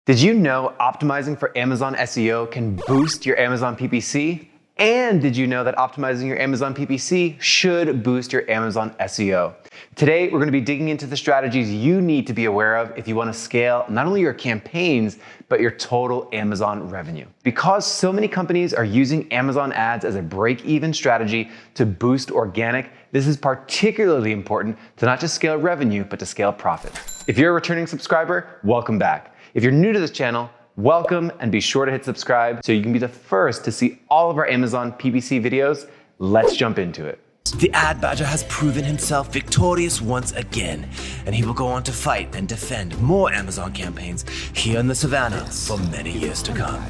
Did you know optimizing for Amazon SEO can boost your Amazon PPC? And did you know that optimizing your Amazon PPC should boost your Amazon SEO? Today, we're going to be digging into the strategies you need to be aware of if you want to scale not only your campaigns, but your total Amazon revenue. Because so many companies are using Amazon ads as a break-even strategy to boost organic, this is particularly important to not just scale revenue, but to scale profit. If you're a returning subscriber, welcome back. If you're new to this channel, welcome, and be sure to hit subscribe so you can be the first to see all of our Amazon PPC videos. Let's jump into it. The ad badger has proven himself victorious once again, and he will go on to fight and defend more Amazon campaigns here in the savannah for many years to come.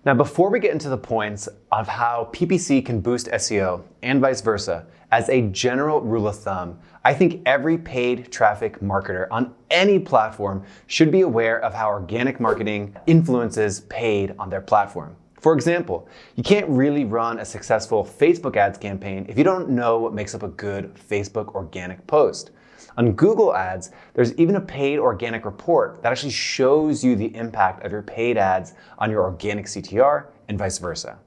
Now, before we get into the points of how PPC can boost SEO and vice versa, as a general rule of thumb, I think every paid traffic marketer on any platform should be aware of how organic marketing influences paid on their platform. For example, you can't really run a successful Facebook ads campaign if you don't know what makes up a good Facebook organic post. On Google Ads, there's even a paid organic report that actually shows you the impact of your paid ads on your organic CTR and vice versa.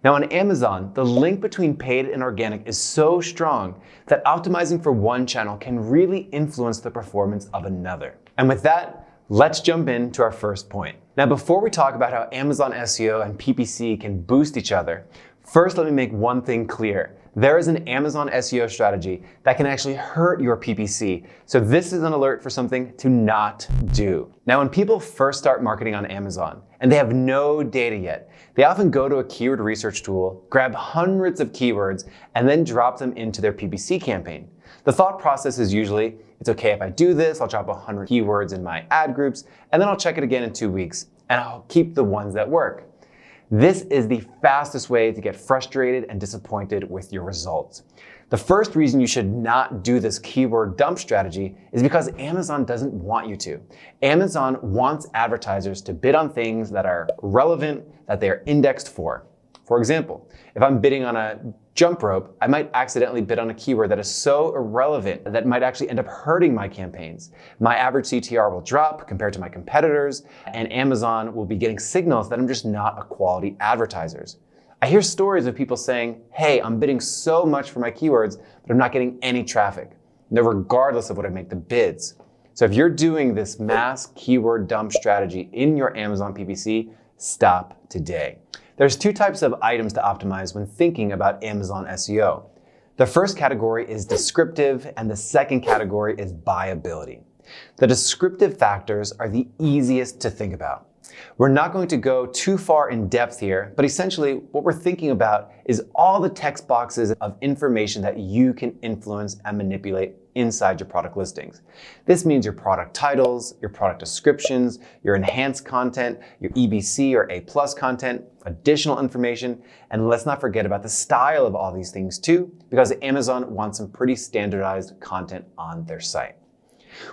Now on Amazon, the link between paid and organic is so strong that optimizing for one channel can really influence the performance of another. And with that, let's jump into our first point. Now before we talk about how Amazon SEO and PPC can boost each other, first let me make one thing clear. There is an Amazon SEO strategy that can actually hurt your PPC. So this is an alert for something to not do. Now, when people first start marketing on Amazon and they have no data yet, they often go to a keyword research tool, grab hundreds of keywords, and then drop them into their PPC campaign. The thought process is usually, it's okay if I do this, I'll drop 100 keywords in my ad groups, and then I'll check it again in 2 weeks, and I'll keep the ones that work. This is the fastest way to get frustrated and disappointed with your results. The first reason you should not do this keyword dump strategy is because Amazon doesn't want you to. Amazon wants advertisers to bid on things that are relevant, that they are indexed for. For example, if I'm bidding on a jump rope, I might accidentally bid on a keyword that is so irrelevant that might actually end up hurting my campaigns. My average CTR will drop compared to my competitors, and Amazon will be getting signals that I'm just not a quality advertiser. I hear stories of people saying, hey, I'm bidding so much for my keywords, but I'm not getting any traffic, regardless of what I make the bids. So if you're doing this mass keyword dump strategy in your Amazon PPC, stop today. There's two types of items to optimize when thinking about Amazon SEO. The first category is descriptive, and the second category is buyability. The descriptive factors are the easiest to think about. We're not going to go too far in depth here, but essentially what we're thinking about is all the text boxes of information that you can influence and manipulate inside your product listings. This means your product titles, your product descriptions, your enhanced content, your EBC or A+ content, additional information, and let's not forget about the style of all these things too, because Amazon wants some pretty standardized content on their site.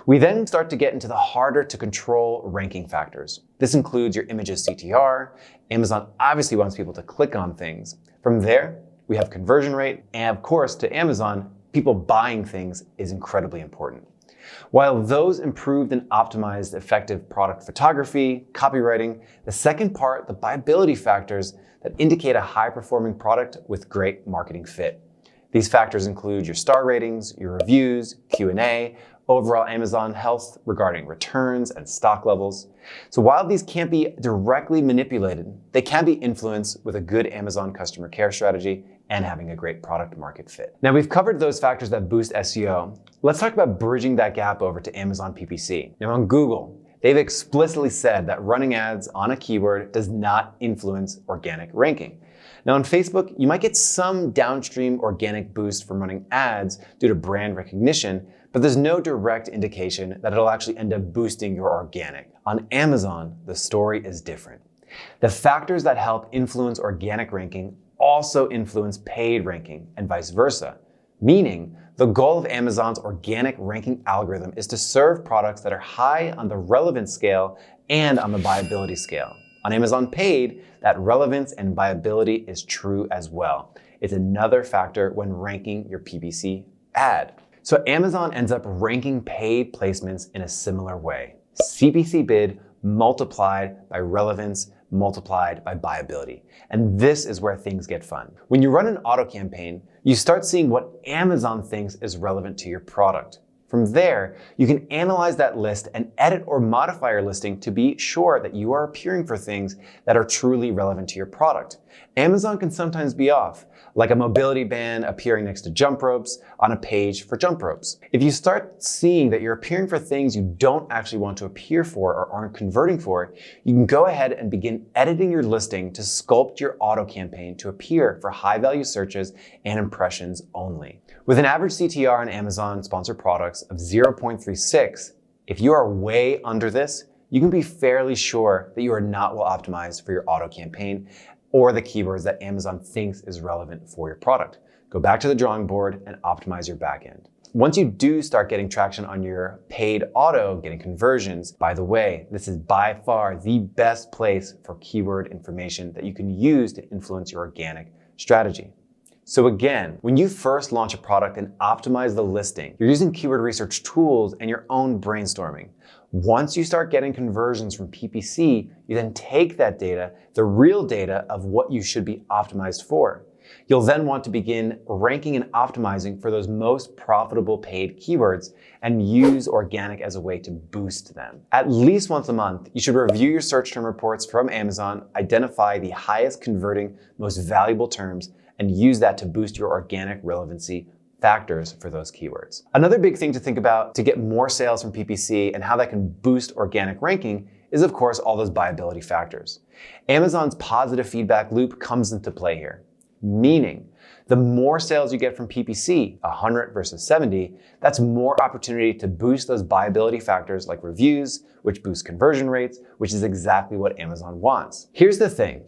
We then start to get into the harder to control ranking factors. This includes your image's CTR. Amazon obviously wants people to click on things. From there, we have conversion rate, and of course, to Amazon, people buying things is incredibly important. While those improved and optimized effective product photography, copywriting, the second part, the buyability factors that indicate a high-performing product with great marketing fit. These factors include your star ratings, your reviews, Q&A, overall Amazon health regarding returns and stock levels. So while these can't be directly manipulated, they can be influenced with a good Amazon customer care strategy and having a great product market fit. Now we've covered those factors that boost SEO. Let's talk about bridging that gap over to Amazon PPC. Now on Google, they've explicitly said that running ads on a keyword does not influence organic ranking. Now on Facebook, you might get some downstream organic boost from running ads due to brand recognition, but there's no direct indication that it'll actually end up boosting your organic. On Amazon, the story is different. The factors that help influence organic ranking also influence paid ranking and vice versa, meaning the goal of Amazon's organic ranking algorithm is to serve products that are high on the relevance scale and on the buyability scale. On Amazon Paid, that relevance and buyability is true as well. It's another factor when ranking your PPC ad. So Amazon ends up ranking paid placements in a similar way. CPC bid multiplied by relevance multiplied by buyability. And this is where things get fun. When you run an auto campaign, you start seeing what Amazon thinks is relevant to your product. From there, you can analyze that list and edit or modify your listing to be sure that you are appearing for things that are truly relevant to your product. Amazon can sometimes be off, like a mobility band appearing next to jump ropes on a page for jump ropes. If you start seeing that you're appearing for things you don't actually want to appear for or aren't converting for, you can go ahead and begin editing your listing to sculpt your auto campaign to appear for high-value searches and impressions only. With an average CTR on Amazon sponsored products of 0.36, if you are way under this, you can be fairly sure that you are not well optimized for your auto campaign or the keywords that Amazon thinks is relevant for your product. Go back to the drawing board and optimize your backend. Once you do start getting traction on your paid auto, getting conversions, by the way, this is by far the best place for keyword information that you can use to influence your organic strategy. So again, when you first launch a product and optimize the listing, you're using keyword research tools and your own brainstorming. Once you start getting conversions from PPC, you then take that data, the real data of what you should be optimized for. You'll then want to begin ranking and optimizing for those most profitable paid keywords and use organic as a way to boost them. At least once a month, you should review your search term reports from Amazon, identify the highest converting, most valuable terms, and use that to boost your organic relevancy factors for those keywords. Another big thing to think about to get more sales from PPC and how that can boost organic ranking is, of course, all those buyability factors. Amazon's positive feedback loop comes into play here, meaning the more sales you get from PPC, 100 versus 70, that's more opportunity to boost those buyability factors like reviews, which boost conversion rates, which is exactly what Amazon wants. Here's the thing.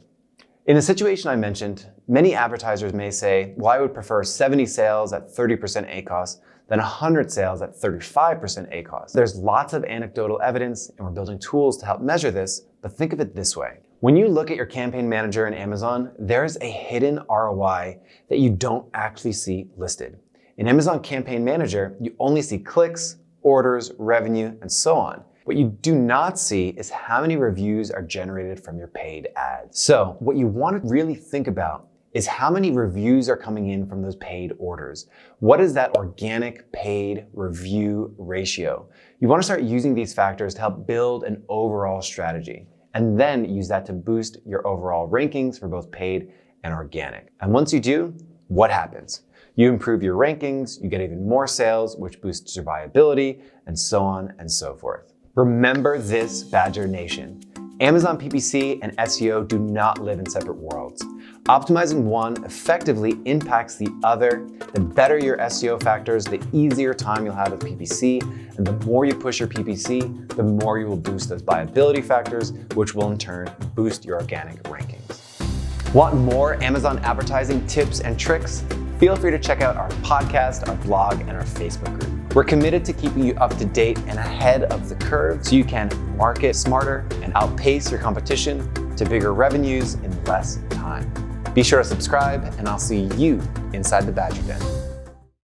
In the situation I mentioned, many advertisers may say, well, I would prefer 70 sales at 30% ACoS than 100 sales at 35% ACoS. There's lots of anecdotal evidence, and we're building tools to help measure this, but think of it this way. When you look at your campaign manager in Amazon, there's a hidden ROI that you don't actually see listed. In Amazon Campaign Manager, you only see clicks, orders, revenue, and so on. What you do not see is how many reviews are generated from your paid ads. So what you want to really think about is how many reviews are coming in from those paid orders. What is that organic paid review ratio? You want to start using these factors to help build an overall strategy, and then use that to boost your overall rankings for both paid and organic. And once you do, what happens? You improve your rankings, you get even more sales, which boosts your viability, and so on and so forth. Remember this, Badger Nation. Amazon PPC and SEO do not live in separate worlds. Optimizing one effectively impacts the other. The better your SEO factors, the easier time you'll have with PPC, and the more you push your PPC, the more you will boost those buyability factors, which will in turn boost your organic rankings. Want more Amazon advertising tips and tricks? Feel free to check out our podcast, our blog, and our Facebook group. We're committed to keeping you up to date and ahead of the curve so you can market smarter and outpace your competition to bigger revenues in less time. Be sure to subscribe, and I'll see you inside the Badger Den.